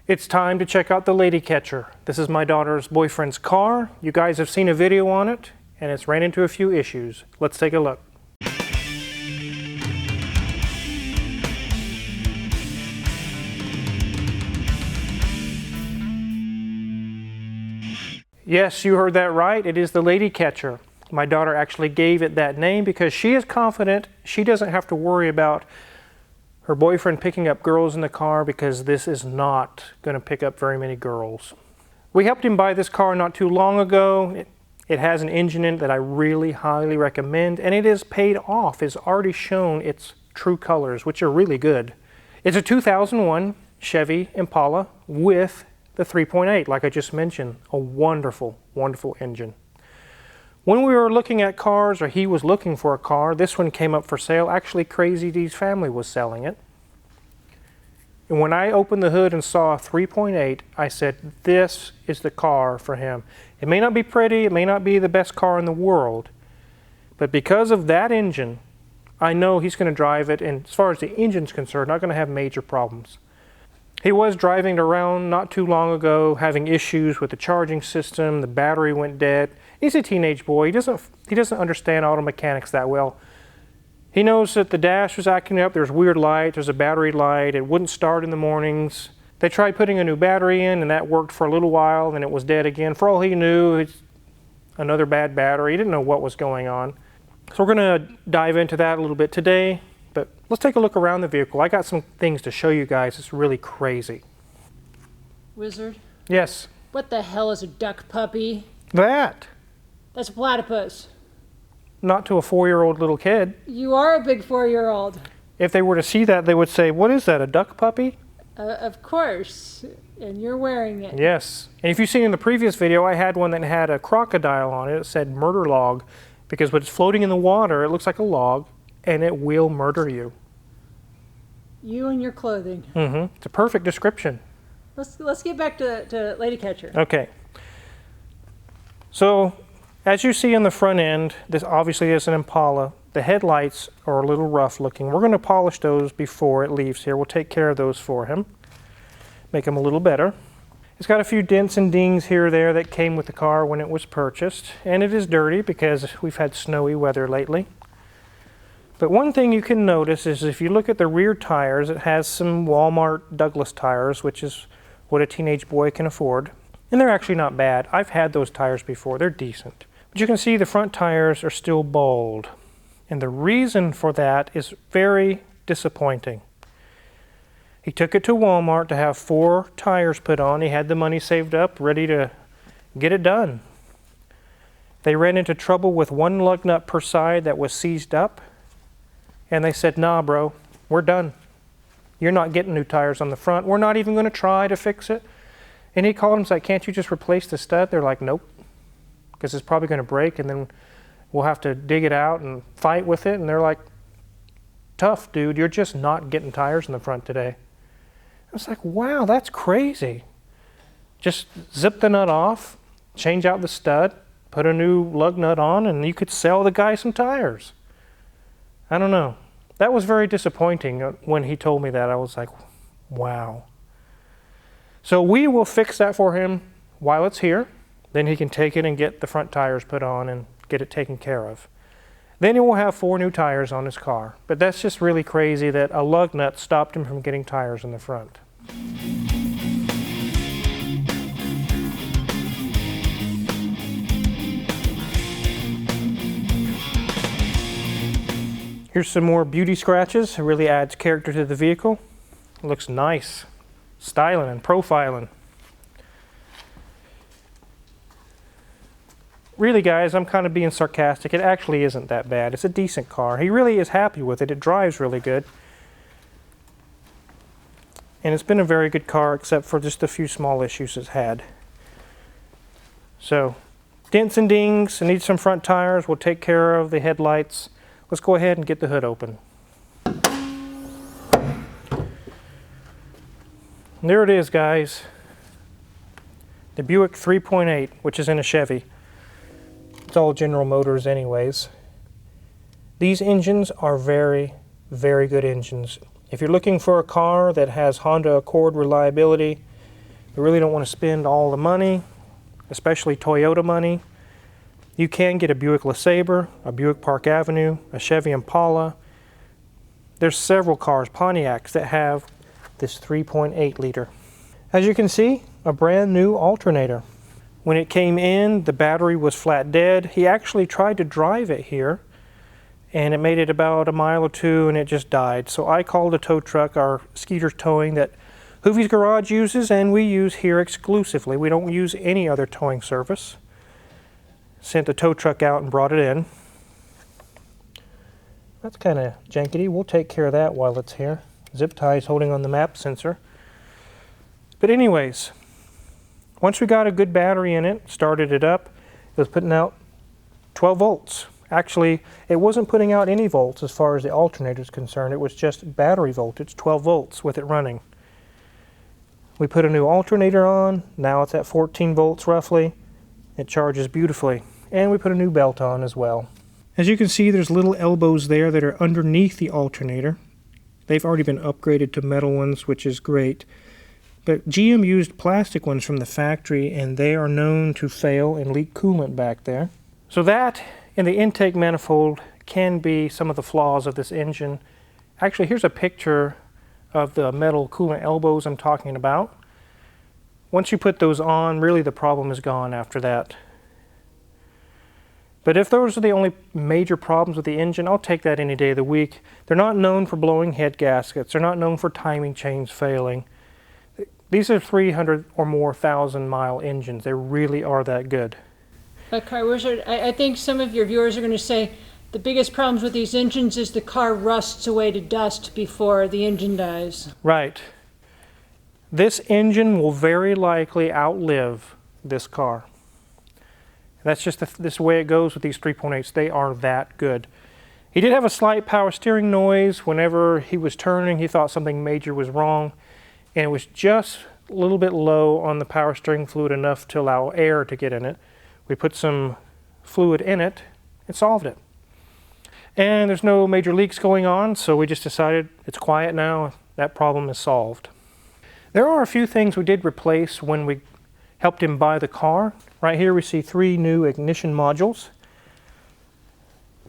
It's time to check out the Lady Catcher. This is my daughter's boyfriend's car. You guys have seen a video on it, and it's ran into a few issues. Let's take a look. Yes, you heard that right. It is the Lady Catcher. My daughter actually gave it that name because she is confident she doesn't have to worry about her boyfriend picking up girls in the car, because this is not going to pick up very many girls. We helped him buy this car not too long ago. It has an engine in it that I really highly recommend, and it is paid off. It's already shown its true colors, which are really good. It's a 2001 Chevy Impala with the 3.8, like I just mentioned. A wonderful, wonderful engine. When we were looking at cars, or he was looking for a car, this one came up for sale. Actually, Crazy D's family was selling it. And when I opened the hood and saw a 3.8, I said, this is the car for him. It may not be pretty, it may not be the best car in the world, but because of that engine, I know he's going to drive it, and as far as the engine's concerned, not going to have major problems. He was driving it around not too long ago, having issues with the charging system, the battery went dead. He's a teenage boy. He doesn't understand auto mechanics that well. He knows that the dash was acting up, there's weird light, there's a battery light, it wouldn't start in the mornings. They tried putting a new battery in, and that worked for a little while, then it was dead again. For all he knew, it's another bad battery. He didn't know what was going on. So we're going to dive into that a little bit today, but let's take a look around the vehicle. I got some things to show you guys. It's really crazy. Wizard? Yes? What the hell is a duck puppy? That! That's a platypus. Not to a 4-year-old little kid. You are a big 4-year-old. If they were to see that, they would say, what is that, a duck puppy? Of course. And you're wearing it. Yes. And if you've seen in the previous video, I had one that had a crocodile on it. It said murder log, because when it's floating in the water, it looks like a log, and it will murder you. You and your clothing. Mm-hmm. It's a perfect description. Let's get back to Lady Catcher. Okay. So, as you see on the front end, this obviously is an Impala. The headlights are a little rough looking. We're going to polish those before it leaves here. We'll take care of those for him. Make them a little better. It's got a few dents and dings here or there that came with the car when it was purchased. And it is dirty because we've had snowy weather lately. But one thing you can notice is if you look at the rear tires, it has some Walmart Douglas tires, which is what a teenage boy can afford. And they're actually not bad. I've had those tires before. They're decent. But you can see the front tires are still bald. And the reason for that is very disappointing. He took it to Walmart to have 4 tires put on. He had the money saved up, ready to get it done. They ran into trouble with one lug nut per side that was seized up. And they said, nah, bro, we're done. You're not getting new tires on the front. We're not even going to try to fix it. And he called him and said, can't you just replace the stud? They're like, nope, because it's probably going to break, and then we'll have to dig it out and fight with it. And they're like, tough, dude, you're just not getting tires in the front today. I was like, wow, that's crazy. Just zip the nut off, change out the stud, put a new lug nut on, and you could sell the guy some tires. I don't know. That was very disappointing when he told me that. I was like, wow. So we will fix that for him while it's here. Then he can take it and get the front tires put on and get it taken care of. Then he will have 4 new tires on his car. But that's just really crazy that a lug nut stopped him from getting tires in the front. Here's some more beauty scratches. It really adds character to the vehicle. It looks nice. Styling and profiling. Really, guys, I'm kind of being sarcastic. It actually isn't that bad. It's a decent car. He really is happy with it. It drives really good. And it's been a very good car, except for just a few small issues it's had. So, dents and dings. It needs some front tires. We'll take care of the headlights. Let's go ahead and get the hood open. And there it is, guys. The Buick 3.8, which is in a Chevy. It's all General Motors anyways. These engines are very, very good engines. If you're looking for a car that has Honda Accord reliability, You really don't want to spend all the money, especially Toyota money. You can get a Buick LeSabre, a Buick Park Avenue, a Chevy Impala. There's several cars, Pontiacs, that have this 3.8 liter. As you can see, a brand new alternator. When it came in, the battery was flat dead. He actually tried to drive it here, and it made it about a mile or two, and it just died. So I called a tow truck, our Skeeter's Towing, that Hoovie's Garage uses, and we use here exclusively. We don't use any other towing service. Sent the tow truck out and brought it in. That's kind of jankety. We'll take care of that while it's here. Zip tie is holding on the map sensor. But anyways, once we got a good battery in it, started it up, it was putting out 12 volts. Actually, it wasn't putting out any volts as far as the alternator is concerned. It was just battery voltage, 12 volts with it running. We put a new alternator on. Now it's at 14 volts roughly. It charges beautifully. And we put a new belt on as well. As you can see, there's little elbows there that are underneath the alternator. They've already been upgraded to metal ones, which is great. But GM used plastic ones from the factory, and they are known to fail and leak coolant back there. So that in the intake manifold can be some of the flaws of this engine. Actually, here's a picture of the metal coolant elbows I'm talking about. Once you put those on, really the problem is gone after that. But if those are the only major problems with the engine, I'll take that any day of the week. They're not known for blowing head gaskets. They're not known for timing chains failing. These are 300 or more thousand mile engines. They really are that good. Car Wizard, I think some of your viewers are going to say the biggest problems with these engines is the car rusts away to dust before the engine dies. Right. This engine will very likely outlive this car. That's just this way it goes with these 3.8s. They are that good. He did have a slight power steering noise. Whenever he was turning, he thought something major was wrong. And it was just a little bit low on the power steering fluid, enough to allow air to get in it. We put some fluid in it and solved it. And there's no major leaks going on, so we just decided it's quiet now. That problem is solved. There are a few things we did replace when we helped him buy the car. Right here we see 3 new ignition modules.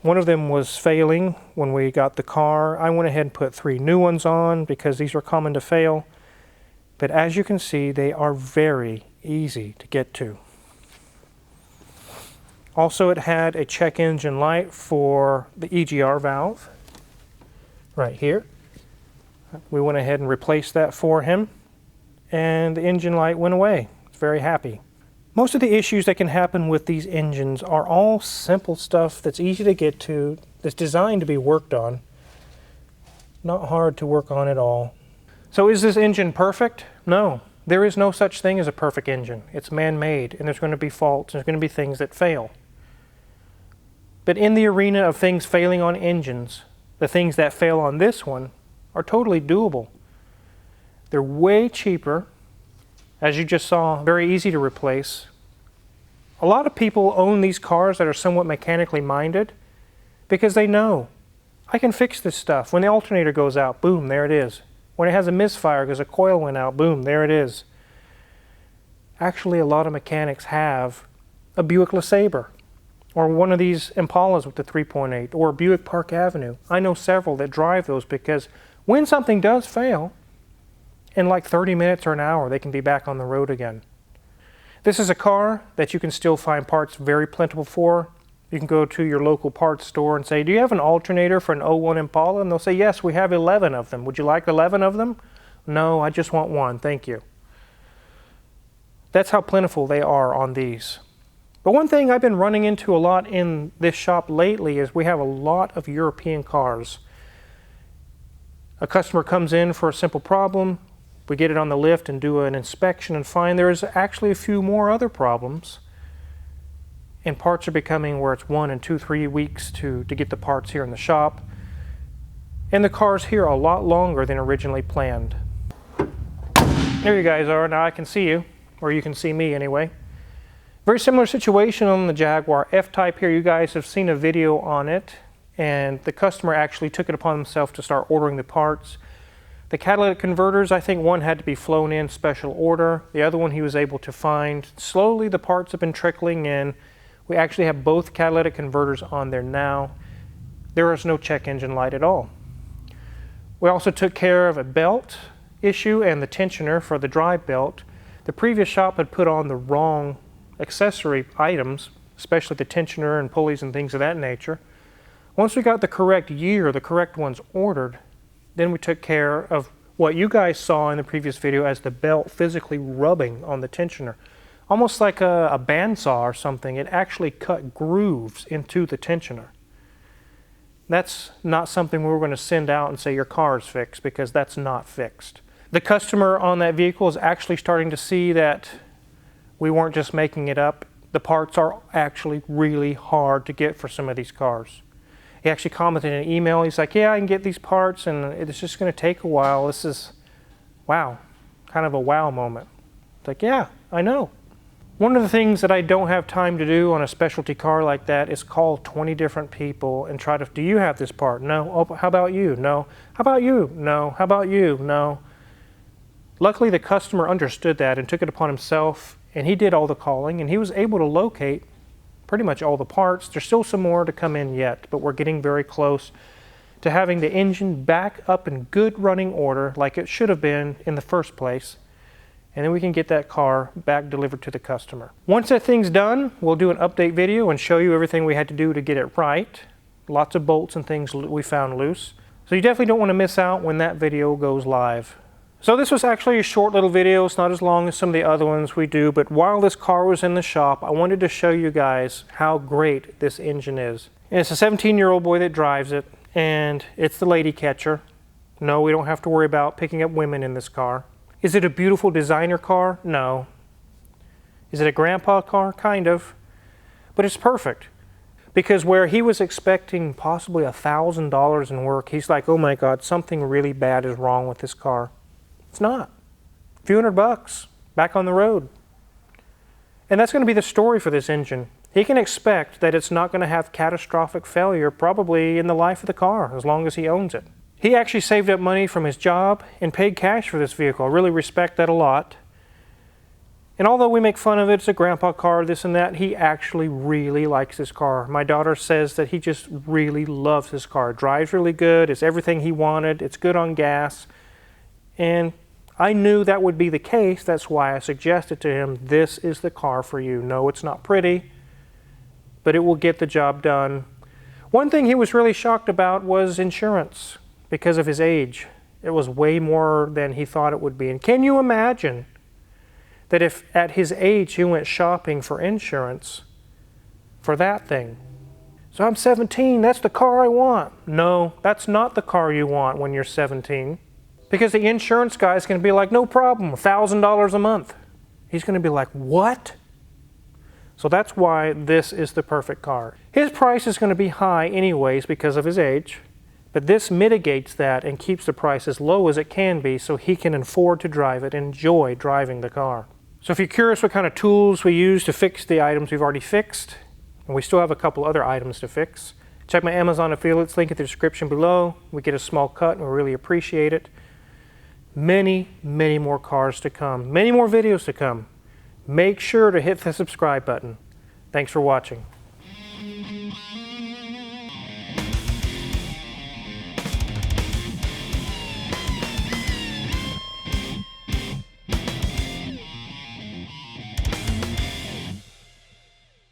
One of them was failing when we got the car. I went ahead and put 3 new ones on because these are common to fail. But as you can see, they are very easy to get to. Also, it had a check engine light for the EGR valve right here. We went ahead and replaced that for him, and the engine light went away. It's very happy. Most of the issues that can happen with these engines are all simple stuff that's easy to get to, that's designed to be worked on. Not hard to work on at all. So is this engine perfect? No. There is no such thing as a perfect engine. It's man-made, and there's going to be faults, there's going to be things that fail. But in the arena of things failing on engines, the things that fail on this one are totally doable. They're way cheaper. As you just saw, very easy to replace. A lot of people own these cars that are somewhat mechanically minded because they know, I can fix this stuff. When the alternator goes out, boom, there it is. When it has a misfire because a coil went out, boom, there it is. Actually, a lot of mechanics have a Buick LeSabre, or one of these Impalas with the 3.8, or Buick Park Avenue. I know several that drive those because when something does fail, in like 30 minutes or an hour, they can be back on the road again. This is a car that you can still find parts very plentiful for. You can go to your local parts store and say, do you have an alternator for an '01 Impala? And they'll say, yes, we have 11 of them. Would you like 11 of them? No, I just want one, thank you. That's how plentiful they are on these. But one thing I've been running into a lot in this shop lately is we have a lot of European cars. A customer comes in for a simple problem, we get it on the lift and do an inspection and find there's actually a few more other problems. And parts are becoming where it's 1 and 2, 3 weeks to get the parts here in the shop. And the car's here a lot longer than originally planned. There you guys are, now I can see you, or you can see me anyway. Very similar situation on the Jaguar F-Type here. You guys have seen a video on it, and the customer actually took it upon himself to start ordering the parts. The catalytic converters, I think one had to be flown in special order. The other one he was able to find. Slowly the parts have been trickling in. We actually have both catalytic converters on there now. There is no check engine light at all. We also took care of a belt issue and the tensioner for the drive belt. The previous shop had put on the wrong accessory items, especially the tensioner and pulleys and things of that nature. Once we got the correct year, the correct ones ordered, then we took care of what you guys saw in the previous video as the belt physically rubbing on the tensioner. Almost like a bandsaw or something. It actually cut grooves into the tensioner. That's not something we're going to send out and say your car is fixed, because that's not fixed. The customer on that vehicle is actually starting to see that we weren't just making it up. The parts are actually really hard to get for some of these cars. He actually commented in an email, he's like, yeah, I can get these parts and it's just going to take a while. This is, wow, kind of a wow moment. It's like, yeah, I know. One of the things that I don't have time to do on a specialty car like that is call 20 different people and try to, do you have this part? No. Oh, how about you? No. How about you? No. How about you? No. Luckily, the customer understood that and took it upon himself, and he did all the calling, and he was able to locate pretty much all the parts. There's still some more to come in yet, but we're getting very close to having the engine back up in good running order like it should have been in the first place. And then we can get that car back delivered to the customer. Once that thing's done, we'll do an update video and show you everything we had to do to get it right. Lots of bolts and things we found loose. So you definitely don't want to miss out when that video goes live. So this was actually a short little video. It's not as long as some of the other ones we do, but while this car was in the shop, I wanted to show you guys how great this engine is. And it's a 17-year-old boy that drives it, and it's the Lady Catcher. No, we don't have to worry about picking up women in this car. Is it a beautiful designer car? No. Is it a grandpa car? Kind of. But it's perfect. Because where he was expecting possibly $1,000 in work, he's like, oh my God, something really bad is wrong with this car. It's not. A few $100 back on the road. And that's going to be the story for this engine. He can expect that it's not going to have catastrophic failure probably in the life of the car, as long as he owns it. He actually saved up money from his job and paid cash for this vehicle. I really respect that a lot. And although we make fun of it, it's a grandpa car, this and that, he actually really likes this car. My daughter says that he just really loves this car. It drives really good, it's everything he wanted, it's good on gas. And I knew that would be the case. That's why I suggested to him, this is the car for you. No, it's not pretty, but it will get the job done. One thing he was really shocked about was insurance. Because of his age, it was way more than he thought it would be. And can you imagine that if at his age he went shopping for insurance for that thing? So I'm 17, that's the car I want. No, that's not the car you want when you're 17. Because the insurance guy is going to be like, no problem, $1,000 a month. He's going to be like, what? So that's why this is the perfect car. His price is going to be high anyways because of his age. But this mitigates that and keeps the price as low as it can be so he can afford to drive it, enjoy driving the car. So if you're curious what kind of tools we use to fix the items we've already fixed, and we still have a couple other items to fix, check my Amazon affiliates link in the description below. We get a small cut and we really appreciate it. Many, many more cars to come, many more videos to come. Make sure to hit the subscribe button. Thanks for watching.